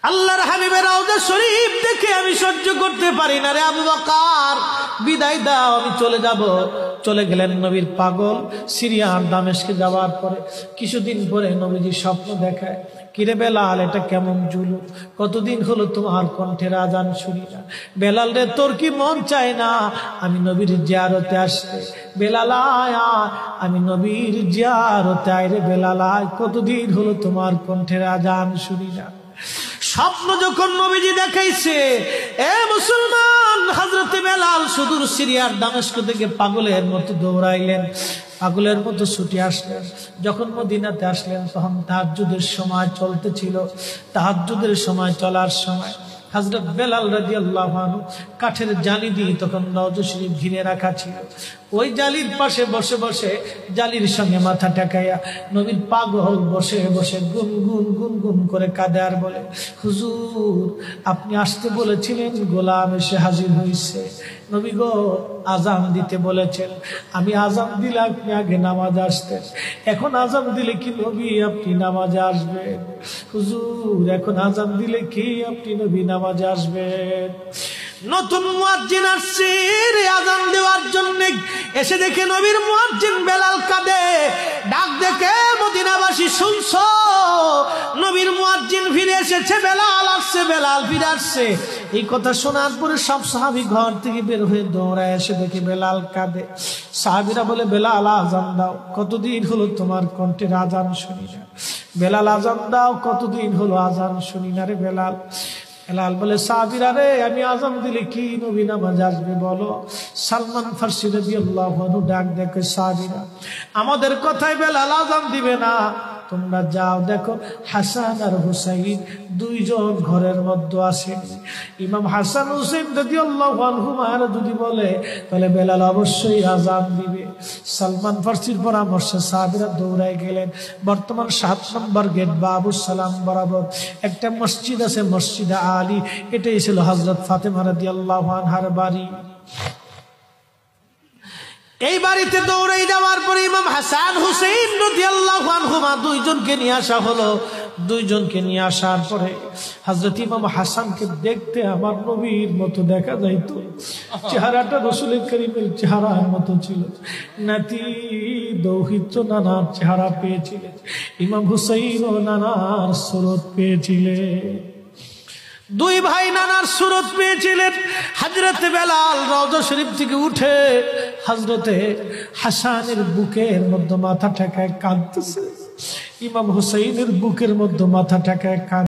আল্লাহর হাবিবের রওজা শরীফ দেখে আমি সহ্য করতে পারি না রে আবু বকর, বিদায় দাও, আমি চলে যাব। চলে গেলেন নবীর পাগল। সিরিয়ার দামেস্কে যাওয়ার পরে কিছুদিন পরে নবীজি স্বপ্ন দেখায়, কিরে বেলাল, এটা কেমন জুলুম, কতদিন হলো তোমার কণ্ঠের আজান শুনি না। বেলাল রে, তোর কি মন চায় না আমি নবীর জিয়ারতে আসতে? বেলাল আয়, আমি নবীর জিয়ারতে আয় রে বেলাল আয়, কতদিন হলো তোমার কণ্ঠের আজান শুনি না। স্বপ্ন যখন নবীজি দেখাইছে, এ মুসলমান, হযরতে বেলাল সুদূর সিরিয়ার দামেস্ক থেকে পাগলের মতো দৌড়াইলেন, পাগলের মতো ছুটে আসলেন। যখন মদিনাতে আসলেন তখন তাহাজ্জুদের সময় চলতেছিল। তাহাজ্জুদের সময় চলার সময় হযরত বেলাল রাদিয়াল্লাহু আনহু কাঠের জালি দিয়ে তখন রওজা শরীফ ঘিরে রাখা ছিল। ওই জালির পাশে বসে বসে জালির সঙ্গে মাথা ঠেকাইয়া নবীর পাগল বসে বসে গুনগুন গুনগুন করে কাঁদে আর বলে, হুজুর, আপনি আসতে বলেছিলেন, গোলাম এসে হাজির হয়েছে। নবী গো, আজান দিতে বলেছেন, আমি আজান দিলে আপনি আগে নামাজ আসতেন, এখন আজান দিলে কি নবী আপনি নামাজে আসবেন? হুজুর, এখন আজান দিলে কি আপনি নবী নামাজে আসবেন? নতুন মুয়াজ্জিন আসছে আজান দেওয়ার জন্য, এসে দেখে নবীর মুয়াজ্জিন বেলাল কাঁদে। ডাক দেখে মদিনাবাসী, শুনছো, নবীর মুয়াজ্জিন ফিরে এসেছে, বেলাল আসছে, বেলাল ফিরে আসছে। এই কথা শোনার পরে সব সাহাবী ঘর থেকে বের হয়ে দৌড়ায় এসে দেখে বেলাল কাঁদে। সাহাবীরা বলে, বেলাল আজান দাও, কতদিন হলো তোমার কণ্ঠের আজান শুনি না। বেলাল আজান দাও, কতদিন হলো আজান শুনি না রে বেলাল। বেলাল বলে, সাহাবীরা রে, আমি আজান দিলে কি নবী নামাজ আসবে বলো? সালমান ফারসি রাদিয়াল্লাহু আনহু ডাক দেখে, সাহাবীরা, আমাদের কথায় বেলাল আজান দিবে না, তোমরা যাও দেখো হাসান আর হুসাইন দুইজন ঘরের মধ্যে আসেন। ইমাম হাসান হুসাইন রাদিয়াল্লাহু আনহুমা যদি বলে তাহলে বেলাল অবশ্যই আজান দিবে। সালমান ফারসির পরামর্শে সাহাবীরা দৌড়ায় গেলেন। বর্তমান 7 নম্বর গেট বাবুস সালাম বরাবর একটা মসজিদ আছে, মসজিদে আলী। এটাই ছিল হযরত ফাতেমা রাদিয়াল্লাহু আনহার বাড়ি। এই বাড়িতে দৌড়ে যাওয়ার পরে ইমাম হাসান হুসাইন রাদিয়াল্লাহু আনহুমা দুইজনকে নিয়ে আসা হলো। দুইজনকে নিয়ে আসার পরে হযরত ইমাম হাসানকে দেখতে আমার নবীর মতো দেখা যাইতো, চেহারাটা রাসূল করিমের চেহারার মতো ছিল। নাতি দৌহিত্র নানার চেহারা পেয়েছিলেন, ইমাম হুসাইনও নানার সুরত পেয়েছিলেন। দুই ভাই নানার সুরত পেয়েছিলেন। হযরতে বেলাল রওজা শরীফ থেকে উঠে হযরতে হাসানের বুকের মধ্যে মাথা ঠেকায় কাঁদতেছে, ইমাম হুসাইনের বুকের মধ্যে মাথা ঠেকায় কাঁদতেছে।